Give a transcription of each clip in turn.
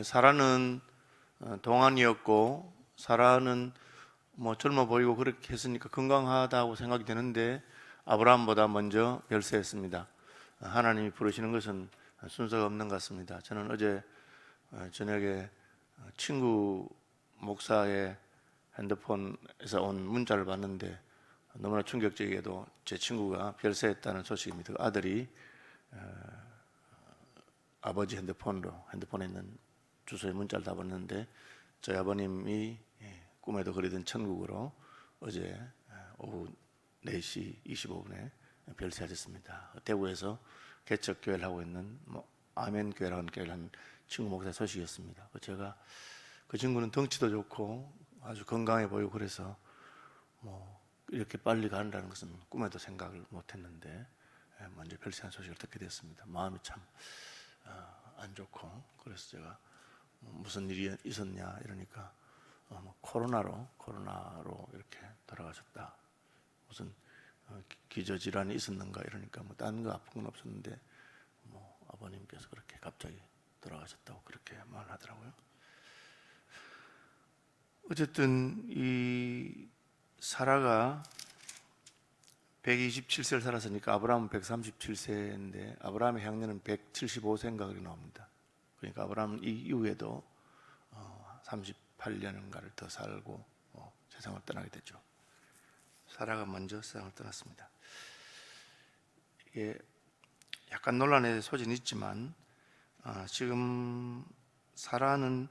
사라는 동안이었고, 사라는 젊어 보이고 그렇게 했으니까 건강하다고 생각이 되는데 아브라함보다 먼저 별세했습니다. 하나님이 부르시는 것은 순서가 없는 것 같습니다. 저는 어제 저녁에 친구 목사의 핸드폰에서 온 문자를 봤는데 너무나 충격적이게도 제 친구가 별세했다는 소식입니다. 그 아들이 아버지 핸드폰에 있는 주소에 문자를 다 보냈는데 저희 아버님이 꿈에도 그리던 천국으로 어제 오후 4시 25분에 별세하셨습니다. 대구에서 개척교회를 하고 있는 아멘교회라는 교회를 한 친구 목사의 소식이었습니다. 제가 그 친구는 덩치도 좋고 아주 건강해 보이고 그래서 이렇게 빨리 간다는 것은 꿈에도 생각을 못했는데 먼저 별세한 소식을 듣게 됐습니다. 마음이 참 안 좋고, 그래서 제가 무슨 일이 있었냐 이러니까 코로나로 이렇게 돌아가셨다. 무슨 기저질환이 있었는가 이러니까 다른 거 아픈 건 없었는데 아버님께서 그렇게 갑자기 돌아가셨다고 그렇게 말을 하더라고요. 어쨌든 이 사라가 127세를 살았으니까 아브라함은 137세인데 아브라함의 향년은 175세인가 그렇게 나옵니다. 그러니까 아브라함은 이 이후에도 38년인가를 더 살고 세상을 떠나게 되죠. 사라가 먼저 세상을 떠났습니다. 이게 약간 논란의 소진이 있지만 지금 사라는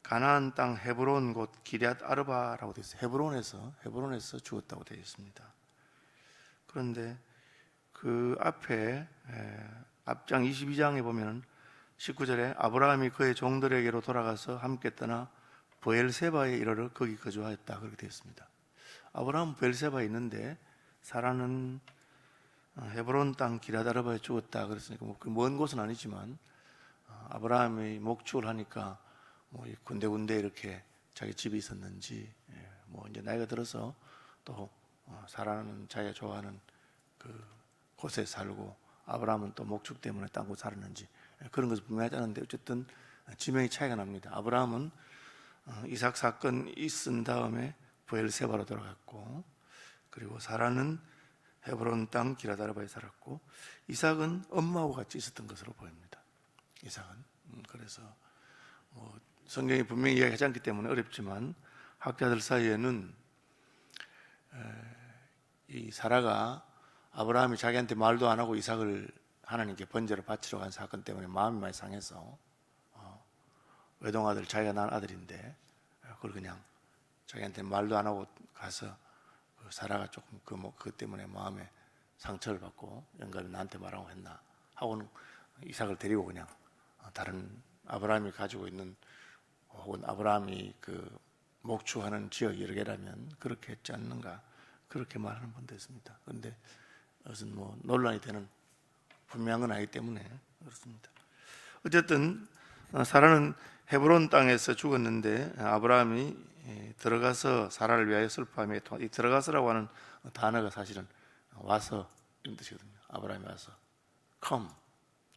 가나안 땅 헤브론 곧 기럇 아르바라고 되어 있어요. 헤브론에서 죽었다고 되어 있습니다. 그런데 그 앞에 앞장 22장에 보면 19절에 아브라함이 그의 종들에게로 돌아가서 함께 떠나 브엘세바에 이르러 거기 거주하였다 그렇게 되어 있습니다. 아브라함은 브엘세바에 있는데 사라는 헤브론 땅 기럇 아르바에 죽었다 그랬으니까 먼 곳은 아니지만 아브라함이 목축을 하니까 군데군데 이렇게 자기 집이 있었는지 이제 나이가 들어서 또 사라는 자기가 좋아하는 그 곳에 살고 아브라함은 또 목축 때문에 딴 곳 살았는지 그런 것은 분명하지 않은데 어쨌든 지명이 차이가 납니다. 아브라함은 이삭 사건 있은 다음에 브엘세바로 돌아갔고, 그리고 사라는 헤브론 땅 기럇 아르바에 살았고, 이삭은 엄마하고 같이 있었던 것으로 보입니다. 이삭은 그래서 성경이 분명히 이야기하지 않기 때문에 어렵지만 학자들 사이에는 이 사라가 아브라함이 자기한테 말도 안 하고 이삭을 하나님께 번제로 바치러 간 사건 때문에 마음이 많이 상해서 외동아들 자기가 낳은 아들인데 그걸 그냥 자기한테 말도 안 하고 가서 사라가 조금 그것 때문에 마음에 상처를 받고 영감이 나한테 말하고 했나 하고는 이삭을 데리고 그냥 다른 아브라함이 가지고 있는 혹은 아브라함이 그 목축하는 지역 여러 개라면 그렇게 했지 않는가 그렇게 말하는 분도 있습니다. 그런데 그것은 논란이 되는 분명한 건 아니기 때문에 그렇습니다. 어쨌든 사라는 헤브론 땅에서 죽었는데 아브라함이 들어가서 사라를 위하여 슬퍼하며 이 들어가서라고 하는 단어가 사실은 와서 이런 뜻이거든요. 아브라함이 와서 come,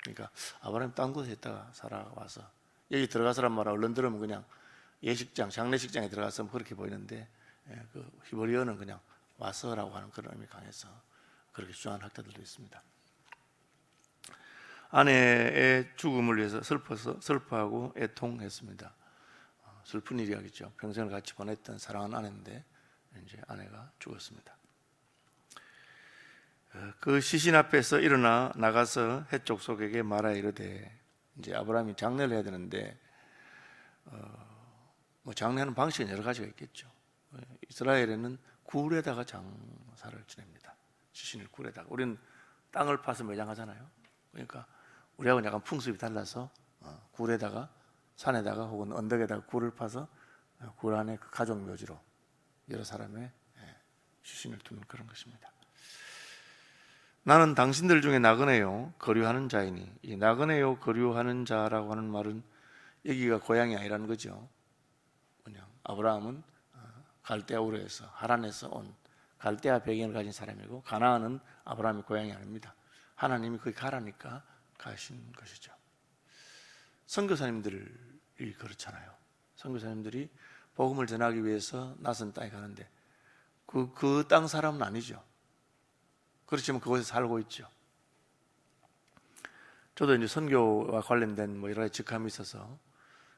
그러니까 아브라함이 딴 곳에 있다가 사라가 와서 여기 들어가서란 말을 얼른 들으면 그냥 예식장, 장례식장에 들어가서 그렇게 보이는데 그 히브리어는 그냥 와서라고 하는 그런 의미 강해서 그렇게 주장하는 학자들도 있습니다. 아내의 죽음을 위해서 슬퍼하고 애통했습니다. 슬픈 일이야겠죠. 평생을 같이 보냈던 사랑하는 아내인데 이제 아내가 죽었습니다. 그 시신 앞에서 일어나 나가서 해족 속에게 말하여 이르되, 이제 아브라함이 장례를 해야 되는데 장례하는 방식은 여러 가지가 있겠죠. 이스라엘에는 굴에다가 장사를 지냅니다. 시신을 굴에다가. 우리는 땅을 파서 매장하잖아요. 그러니까 우리하고는 약간 풍습이 달라서 굴에다가, 산에다가 혹은 언덕에다가 굴을 파서 굴 안에 그 가족 묘지로 여러 사람의 시신을 두는 그런 것입니다. 나는 당신들 중에 나그네요 거류하는 자이니, 이 나그네요 거류하는 자라고 하는 말은 여기가 고향이 아니라는 거죠. 그냥 아브라함은 갈대아 우르에서, 하란에서 온 갈대아 배경을 가진 사람이고, 가나안은 아브라함의 고향이 아닙니다. 하나님이 거기 가라니까 가신 것이죠. 선교사님들이 그렇잖아요. 선교사님들이 복음을 전하기 위해서 낯선 땅에 가는데 그 땅 사람은 아니죠. 그렇지만 그곳에 살고 있죠. 저도 이제 선교와 관련된 여러 가지 직함이 있어서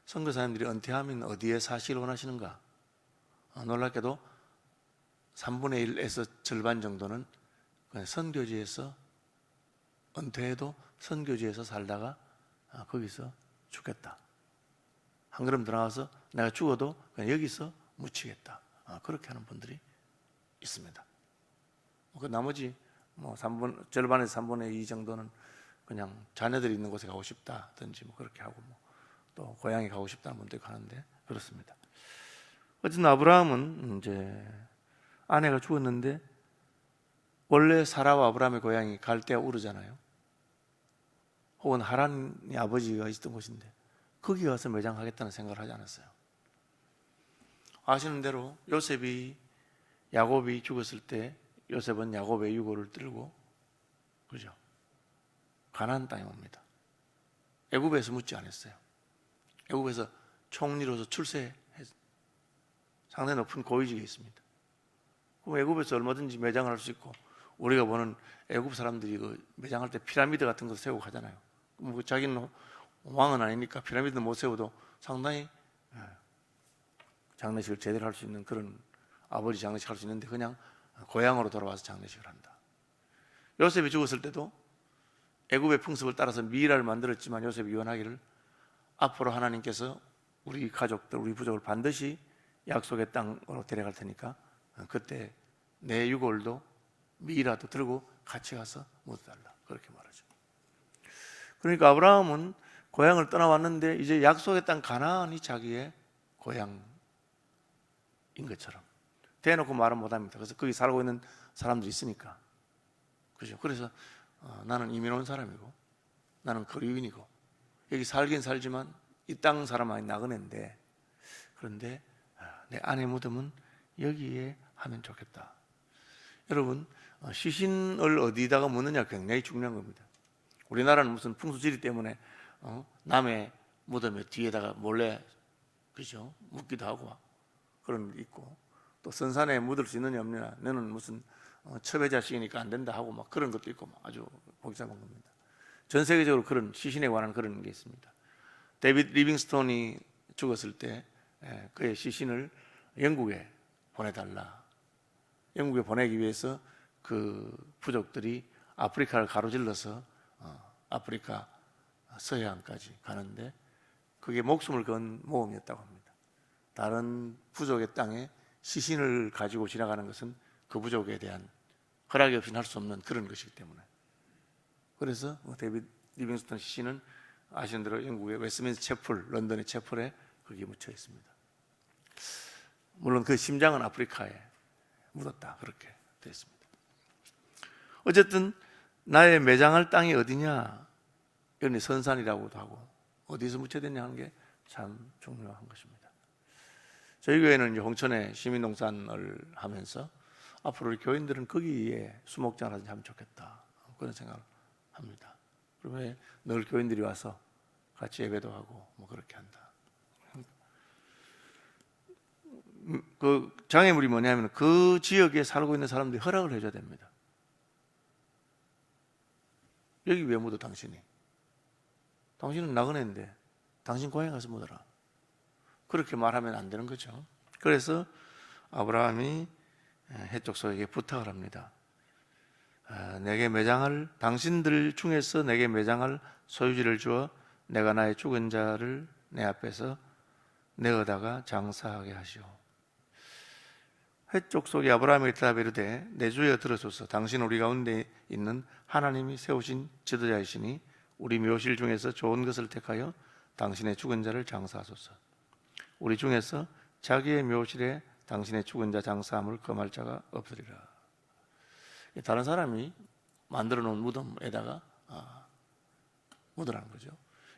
선교사님들이 은퇴하면 어디에 사시길 원하시는가? 놀랍게도 3분의 1에서 절반 정도는 그냥 선교지에서 은퇴해도 선교지에서 살다가 거기서 죽겠다. 한 걸음 들어가서 내가 죽어도 그냥 여기서 묻히겠다. 그렇게 하는 분들이 있습니다. 그 나머지 절반에서 3분의 2 정도는 그냥 자녀들이 있는 곳에 가고 싶다든지 그렇게 하고 또 고향에 가고 싶다는 분들이 가는데 그렇습니다. 어쨌든 아브라함은 이제 아내가 죽었는데 원래 사라와 아브라함의 고향이 갈대아 우르잖아요. 혹은 하란이 아버지가 있던 곳인데 거기 가서 매장하겠다는 생각을 하지 않았어요. 아시는 대로 야곱이 죽었을 때 요셉은 야곱의 유고를 들고 그죠? 가나안 땅에 옵니다. 애굽에서 묻지 않았어요. 애굽에서 총리로서 출세해 상당히 높은 고위직에 있습니다. 그럼 애굽에서 얼마든지 매장을 할 수 있고 우리가 보는 애굽 사람들이 매장할 때 피라미드 같은 거 세우고 하잖아요. 자기는 왕은 아니니까 피라미드는 못 세워도 상당히 장례식을 제대로 할 수 있는 그런 아버지 장례식 할 수 있는데 그냥 고향으로 돌아와서 장례식을 한다. 요셉이 죽었을 때도 애굽의 풍습을 따라서 미라를 만들었지만 요셉이 유언하기를 앞으로 하나님께서 우리 가족들, 우리 부족을 반드시 약속의 땅으로 데려갈 테니까 그때 내 유골도 미라도 들고 같이 가서 묻어달라. 그렇게 말하죠. 그러니까 아브라함은 고향을 떠나왔는데 이제 약속의 땅 가나안이 자기의 고향인 것처럼 대놓고 말은 못합니다. 그래서 거기 살고 있는 사람들이 있으니까 그죠? 그래서 나는 이민 온 사람이고 나는 거류인이고 여기 살긴 살지만 이 땅 사람 아닌 나그네인데 그런데 내 아내 무덤은 여기에 하면 좋겠다. 여러분 시신을 어디다가 묻느냐 굉장히 중요한 겁니다. 우리나라는 무슨 풍수지리 때문에 남의 무덤에 뒤에다가 몰래 그죠? 묻기도 하고 그런 게 있고 또 선산에 묻을 수 있느냐 없느냐 너는 무슨 첩외자식이니까 안 된다 하고 그런 것도 있고 아주 복잡한 겁니다. 전 세계적으로 그런 시신에 관한 그런 게 있습니다. 데이비드 리빙스톤이 죽었을 때 그의 시신을 영국에 보내달라. 영국에 보내기 위해서 그 부족들이 아프리카를 가로질러서 아프리카 서해안까지 가는데 그게 목숨을 건 모험이었다고 합니다. 다른 부족의 땅에 시신을 가지고 지나가는 것은 그 부족에 대한 허락이 없이는 할 수 없는 그런 것이기 때문에 그래서 데이비드 리빙스턴 시신은 아시는 대로 영국의 웨스트민스터 채플, 런던의 채플에 거기에 묻혀 있습니다. 물론 그 심장은 아프리카에 묻었다 그렇게 되어 있습니다. 어쨌든 나의 매장할 땅이 어디냐 이런 선산이라고도 하고 어디서 묻혀졌냐 하는 게 참 중요한 것입니다. 저희 교회는 이제 홍천에 시민농산을 하면서 앞으로 우리 교인들은 거기에 수목장을 하든지 하면 좋겠다 그런 생각을 합니다. 그러면 늘 교인들이 와서 같이 예배도 하고 그렇게 한다. 그 장애물이 뭐냐면 그 지역에 살고 있는 사람들이 허락을 해줘야 됩니다. 여기 왜 묻어 당신이? 당신은 나그네인데 당신 고향에 가서 묻어라. 그렇게 말하면 안 되는 거죠. 그래서 아브라함이 해족속에게 부탁을 합니다. 당신들 중에서 내게 매장할 소유지를 주어 내가 나의 죽은 자를 내 앞에서 내어다가 장사하게 하시오. 해족속이 아브라함에게 대답해 이르되 내 주여 들으소서. 당신 우리 가운데 있는 하나님이 세우신 지도자이시니 우리 묘실 중에서 좋은 것을 택하여 당신의 죽은 자를 장사하소서. 우리 중에서 자기의 묘실에 당신의 죽은 자 장사함을 금할 자가 없으리라. 다른 사람이 만들어 놓은 무덤에다가 묻으라는 거죠.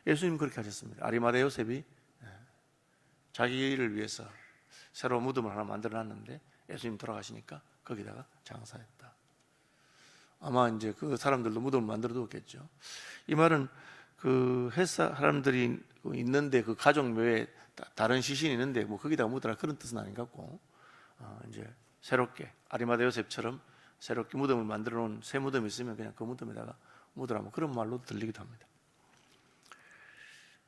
예수님 그렇게 하셨습니다. 아리마대 요셉이 자기를 위해서 새로 무덤을 하나 만들어 놨는데 예수님 돌아가시니까 거기다가 장사했다. 아마 이제 그 사람들도 무덤을 만들어 두었겠죠. 이 말은 그 회사 사람들이 있는데 그 가족 묘에 다른 시신이 있는데 뭐 거기다가 묻어라 그런 뜻은 아닌 것 같고, 이제 새롭게 아리마다 요셉처럼 새롭게 무덤을 만들어 놓은 새 무덤이 있으면 그냥 그 무덤에다가 묻어라 뭐 그런 말로 들리기도 합니다.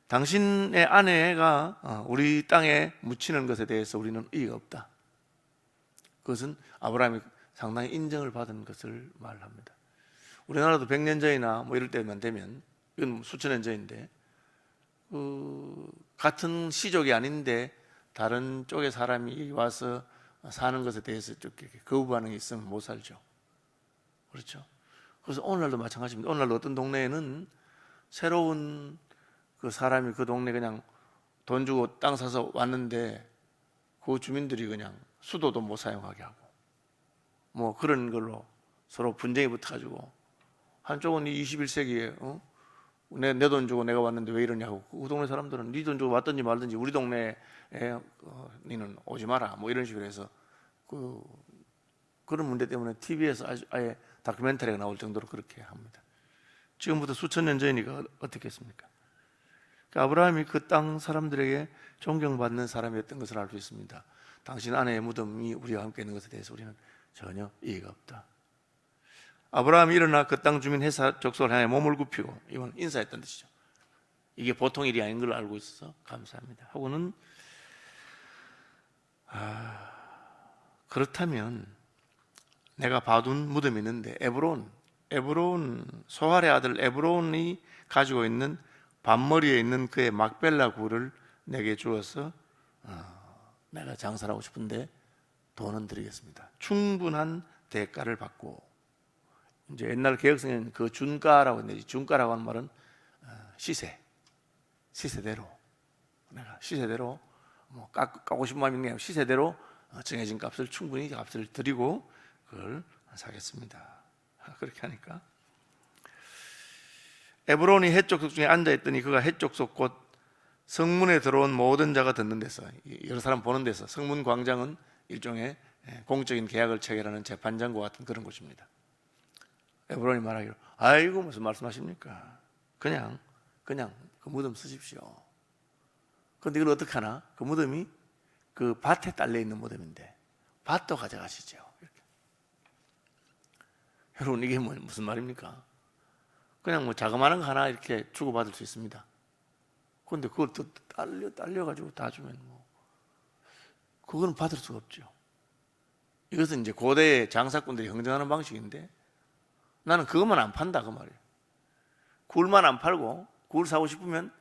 당신의 아내가 우리 땅에 묻히는 것에 대해서 우리는 의의가 없다. 그것은 아브라함이 상당히 인정을 받은 것을 말합니다. 우리나라도 100년 전이나 뭐 이럴 때만 되면, 이건 수천 년 전인데, 같은 시족이 아닌데 다른 쪽의 사람이 와서 사는 것에 대해서 좀 거부 반응이 있으면 못 살죠. 그렇죠? 그래서 오늘날도 마찬가지입니다. 오늘날도 어떤 동네에는 새로운 그 사람이 그 동네 그냥 돈 주고 땅 사서 왔는데 그 주민들이 그냥 수도도 못 사용하게 하고 뭐 그런 걸로 서로 분쟁이 붙어가지고, 한쪽은 21세기에 내 돈 주고 내가 왔는데 왜 이러냐고, 그 동네 사람들은 네 돈 주고 왔든지 말든지 우리 동네에 니는 오지 마라 뭐 이런 식으로 해서 그런 문제 때문에 TV에서 아예 다큐멘터리가 나올 정도로 그렇게 합니다. 지금부터 수천 년 전이니까 어떻게 했습니까? 아브라함이 그 땅 사람들에게 존경받는 사람이었던 것을 알 수 있습니다. 당신 아내의 무덤이 우리와 함께 있는 것에 대해서 우리는 전혀 이해가 없다. 아브라함이 일어나 그 땅 주민 회사 족속을 향해 몸을 굽히고, 이건 인사했던 뜻이죠. 이게 보통 일이 아닌 걸 알고 있어서 감사합니다 하고는, 그렇다면 내가 봐둔 무덤이 있는데 에브론 소할의 아들 에브론이 가지고 있는 반머리에 있는 그의 막벨라 굴을 내게 주어서 내가 장사를 하고 싶은데 돈은 드리겠습니다. 충분한 대가를 받고, 이제 옛날 개혁성에는 그 준가라고 했는데, 준가라고 하는 말은 시세대로, 내가 시세대로 뭐 까고 싶은 마음이 있는 게 아니라 시세대로 정해진 값을 충분히 값을 드리고 그걸 사겠습니다. 그렇게 하니까 에브론이 해쪽 중에 앉아있더니 그가 해쪽 곧 성문에 들어온 모든 자가 듣는 데서, 여러 사람 보는 데서, 성문 광장은 일종의 공적인 계약을 체결하는 재판장과 같은 그런 곳입니다. 에브론이 말하기로, 아이고 무슨 말씀하십니까? 그냥 그 무덤 쓰십시오. 그런데 이걸 어떻게 하나? 그 무덤이 그 밭에 딸려 있는 무덤인데 밭도 가져가시죠. 이렇게. 여러분, 이게 무슨 말입니까? 그냥 뭐 자그마한 거 하나 이렇게 주고받을 수 있습니다. 그런데 그걸 또 딸려가지고 다 주면 그거는 받을 수가 없죠. 이것은 이제 고대의 장사꾼들이 경쟁하는 방식인데, 나는 그것만 안 판다 그 말이에요. 굴만 안 팔고, 굴 사고 싶으면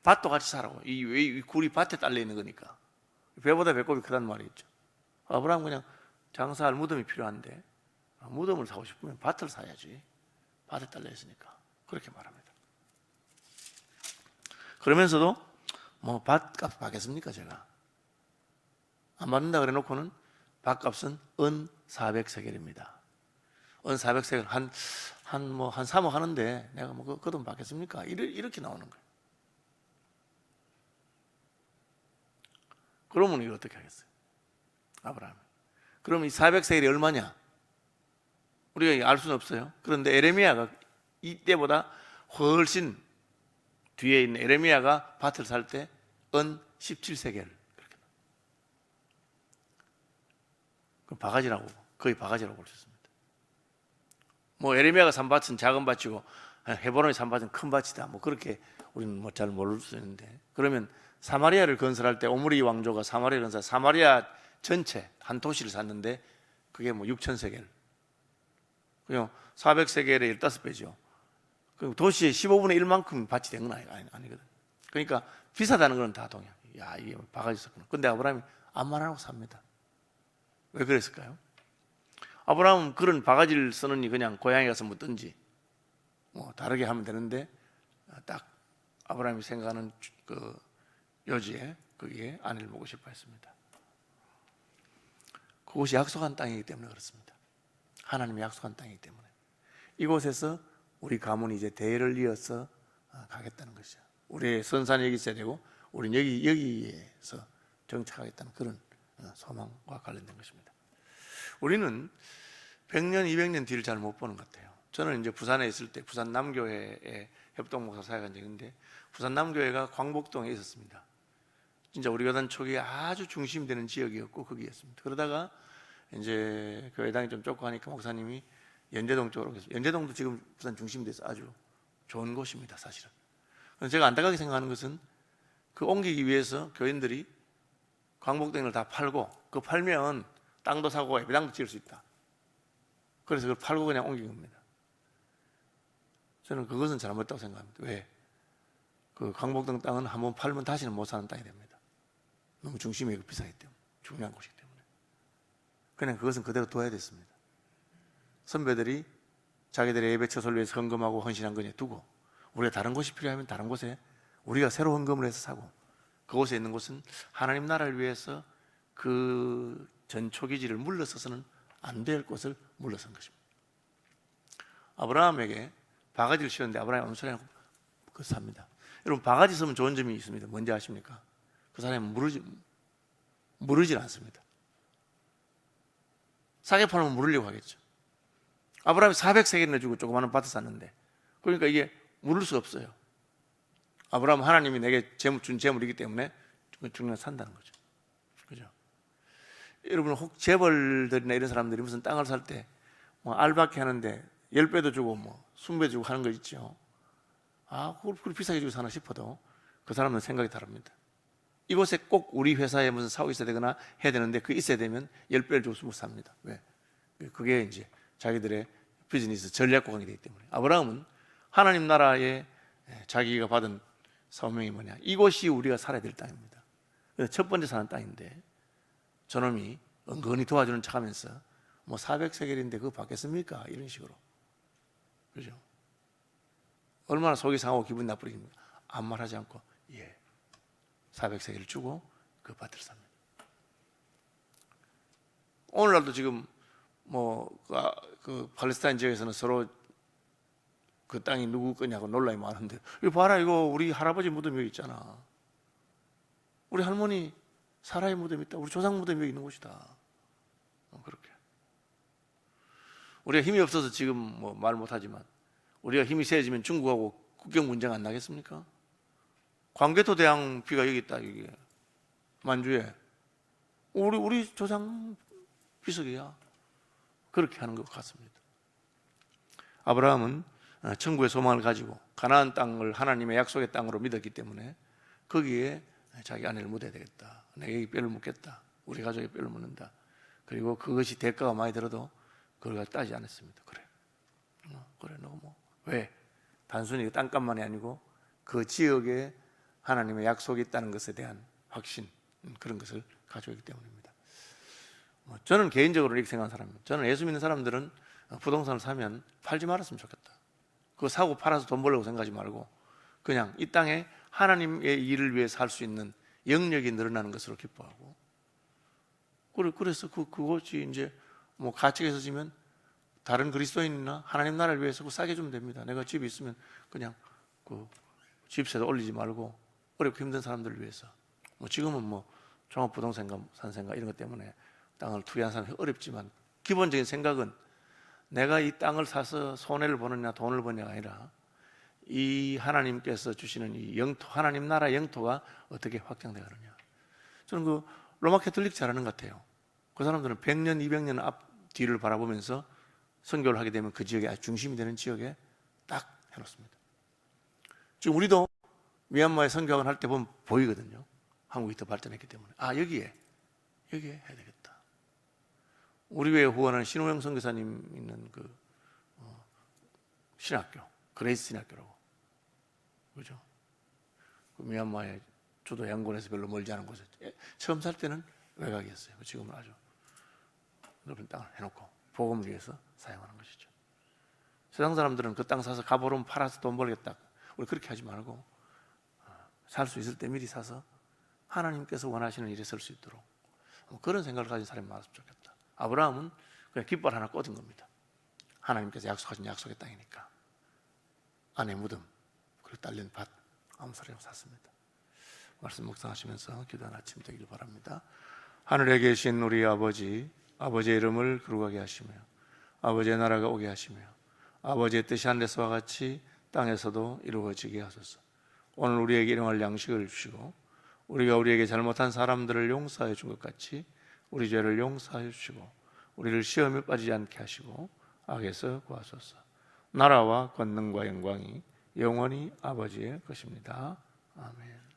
밭도 같이 사라고. 이 굴이 밭에 딸려 있는 거니까. 배보다 배꼽이 크다는 말이 있죠. 아브라함 그냥 장사할 무덤이 필요한데 무덤을 사고 싶으면 밭을 사야지. 밭에 딸려 있으니까. 그렇게 말합니다. 그러면서도 뭐 밭값 받겠습니까 제가? 안 받는다 그래 놓고는 밭값은 은 400세겔입니다. 은 400세겔 한 3억 하는데 내가 뭐 그 돈 받겠습니까? 이렇게 나오는 거예요. 그러면 이거 어떻게 하겠어요? 아브라함. 그럼 이 400세겔이 얼마냐? 우리가 알 수는 없어요. 그런데 에레미야가 이때보다 훨씬 뒤에 있는 에레미야가 밭을 살 때 은 17세겔. 그럼 바가지라고, 거의 바가지라고 볼 수 있습니다. 뭐 에레미야가 산 밭은 작은 밭이고 헤브론이 산 밭은 큰 밭이다. 뭐 그렇게 우리는 뭐 잘 모를 수 있는데, 그러면 사마리아를 건설할 때 오므리 왕조가 사마리아 건설, 사마리아 전체 한 도시를 샀는데 그게 뭐 6,000세겔. 그냥 400세겔의 15배죠. 그 도시의 15분의 1만큼 밭이 된 건 아니거든. 그러니까 비싸다는 건 다 동의해. 야, 이게 바가지 썼구나. 근데 아브라함이 아무 말 안 하고 삽니다. 왜 그랬을까요? 아브라함은 그런 바가지를 쓰느니 그냥 고향에 가서 묻든지 뭐 다르게 하면 되는데, 딱 아브라함이 생각하는 그 요지에 거기에 아내를 보고 싶어 했습니다. 그곳이 약속한 땅이기 때문에 그렇습니다. 하나님이 약속한 땅이기 때문에 이곳에서 우리 가문이 이제 대를 이어서 가겠다는 것이죠. 우리의 선산이 여기 있어야 되고 우리는 여기에서 정착하겠다는 그런 소망과 관련된 것입니다. 우리는 100년, 200년 뒤를 잘 못 보는 것 같아요. 저는 이제 부산에 있을 때 부산 남교회에 협동 목사 사역한 적이 있는데 부산 남교회가 광복동에 있었습니다. 진짜 우리 교단 초기에 아주 중심이 되는 지역이었고 거기였습니다. 그러다가 이제 교회당이 좀 좁고 하니까 목사님이 연제동 쪽으로 계속, 연제동도 지금 부산 중심이 돼서 아주 좋은 곳입니다, 사실은. 그래서 제가 안타깝게 생각하는 것은 그 옮기기 위해서 교인들이 광복동을 다 팔고, 그 팔면 땅도 사고 예배당도 지을 수 있다. 그래서 그걸 팔고 그냥 옮긴 겁니다. 저는 그것은 잘못됐다고 생각합니다. 왜? 그 광복동 땅은 한번 팔면 다시는 못 사는 땅이 됩니다. 너무 중심이 비싸기 때문에, 중요한 곳이기 때문에. 그냥 그것은 그대로 둬야 됐습니다. 선배들이 자기들의 예배 처소를 위해서 헌금하고 헌신한 거에 두고, 우리가 다른 곳이 필요하면 다른 곳에 우리가 새로 헌금을 해서 사고, 그곳에 있는 곳은 하나님 나라를 위해서 그 전초기지를 물러서서는 안 될 곳을 물러선 것입니다. 아브라함에게 바가지를 씌웠는데 아브라함이 엄청나게 그 삽니다. 여러분, 바가지 쓰면 좋은 점이 있습니다. 뭔지 아십니까? 그 사람이 무르질 않습니다. 싸게 팔면 무르려고 하겠죠. 아브라함이 400세겔이나 주고 조그마한 밭을 샀는데, 그러니까 이게 무를 수 없어요. 아브라함, 하나님이 내게 준 재물이기 때문에 중간 산다는 거죠. 그죠? 여러분, 혹 재벌들이나 이런 사람들이 무슨 땅을 살 때 뭐 알바케 하는데 10배도 주고 뭐 20배 주고 하는 거 있죠. 그걸 비싸게 주고 사나 싶어도 그 사람은 생각이 다릅니다. 이곳에 꼭 우리 회사에 무슨 사옥이 있어야 되거나 해야 되는데 그 있어야 되면 10배를 주고 못 삽니다. 왜? 그게 이제 자기들의 비즈니스 전략고강이 되기 때문에. 아브라함은 하나님 나라에 자기가 받은 사명이 뭐냐? 이곳이 우리가 살아야 될 땅입니다. 그래서 첫 번째 사는 땅인데 저놈이 은근히 도와주는 척하면서 뭐 400세겔인데 그거 받겠습니까? 이런 식으로. 그죠? 얼마나 속이 상하고 기분 나쁘겠습니까? 아무 말 하지 않고 400세겔을 주고 그 밭을 삽니다. 오늘날도 지금 그 팔레스타인 지역에서는 서로 그 땅이 누구 거냐고 논란이 많은데, 이거 봐라, 이거 우리 할아버지 무덤이 여기 있잖아. 우리 할머니 사라의 무덤이 있다. 우리 조상 무덤이 여기 있는 곳이다. 그렇게. 우리가 힘이 없어서 지금 뭐 말 못하지만 우리가 힘이 세지면 중국하고 국경 문제가 안 나겠습니까? 광개토 대왕 비가 여기 있다. 여기 만주에 우리 조상 비석이야. 그렇게 하는 것 같습니다. 아브라함은 천국의 소망을 가지고 가나안 땅을 하나님의 약속의 땅으로 믿었기 때문에 거기에 자기 아내를 묻어야 되겠다. 내게 뼈를 묻겠다. 우리 가족의 뼈를 묻는다. 그리고 그것이 대가가 많이 들어도 그걸 따지지 않았습니다. 그래, 너 뭐 왜? 단순히 땅값만이 아니고 그 지역에 하나님의 약속이 있다는 것에 대한 확신, 그런 것을 가지고 있기 때문입니다. 저는 개인적으로 이렇게 생각하는 사람입니다. 저는 예수 믿는 사람들은 부동산을 사면 팔지 말았으면 좋겠다. 그거 사고 팔아서 돈 벌려고 생각하지 말고 그냥 이 땅에 하나님의 일을 위해 살 수 있는 영역이 늘어나는 것으로 기뻐하고, 그래서 그것이 이제 뭐 가치가 있어지면 다른 그리스도인이나 하나님 나라를 위해서 그거 싸게 주면 됩니다. 내가 집이 있으면 그냥 그 집세도 올리지 말고 어렵고 힘든 사람들을 위해서. 지금은 뭐 종합부동산가 산생가 이런 것 때문에 땅을 투기하는 사람이 어렵지만 기본적인 생각은 내가 이 땅을 사서 손해를 보느냐 돈을 버느냐가 아니라 이 하나님께서 주시는 이 영토, 하나님 나라 영토가 어떻게 확장되어 가느냐. 저는 그 로마 캐톨릭 잘하는 것 같아요. 그 사람들은 100년, 200년 앞 뒤를 바라보면서 선교를 하게 되면 그 지역에 아주 중심이 되는 지역에 딱 해놓습니다. 지금 우리도 미얀마에 선교학을 할 때 보면 보이거든요. 한국이 더 발전했기 때문에 여기에 해야 되겠다. 우리 교회 후원하는 신호영 선교사님 있는 그 신학교, 그레이스 신학교라고, 그죠? 그 미얀마의 주도 양곤에서 별로 멀지 않은 곳에 처음 살 때는 외곽이었어요. 지금은 아주 넓은 땅을 해놓고 복음을 위해서 사용하는 것이죠. 세상 사람들은 그 땅 사서 값오르면 팔아서 돈 벌겠다. 우리 그렇게 하지 말고 살 수 있을 때 미리 사서 하나님께서 원하시는 일에 쓸 수 있도록 그런 생각을 가진 사람이 많았으면 좋겠다. 아브라함은 그냥 깃발 하나 꽂은 겁니다. 하나님께서 약속하신 약속의 땅이니까 아내 무덤 그리고 딸린 밭 아무 소리하고 샀습니다. 말씀 묵상하시면서 기도하는 아침 되기를 바랍니다. 하늘에 계신 우리 아버지, 아버지의 이름을 거룩하게 하시며 아버지의 나라가 오게 하시며 아버지의 뜻이 하늘에서와 같이 땅에서도 이루어지게 하소서. 오늘 우리에게 일용할 양식을 주시고 우리가 우리에게 잘못한 사람들을 용서해 준 것 같이 우리 죄를 용서해 주시고 우리를 시험에 빠지지 않게 하시고 악에서 구하소서. 나라와 권능과 영광이 영원히 아버지의 것입니다. 아멘.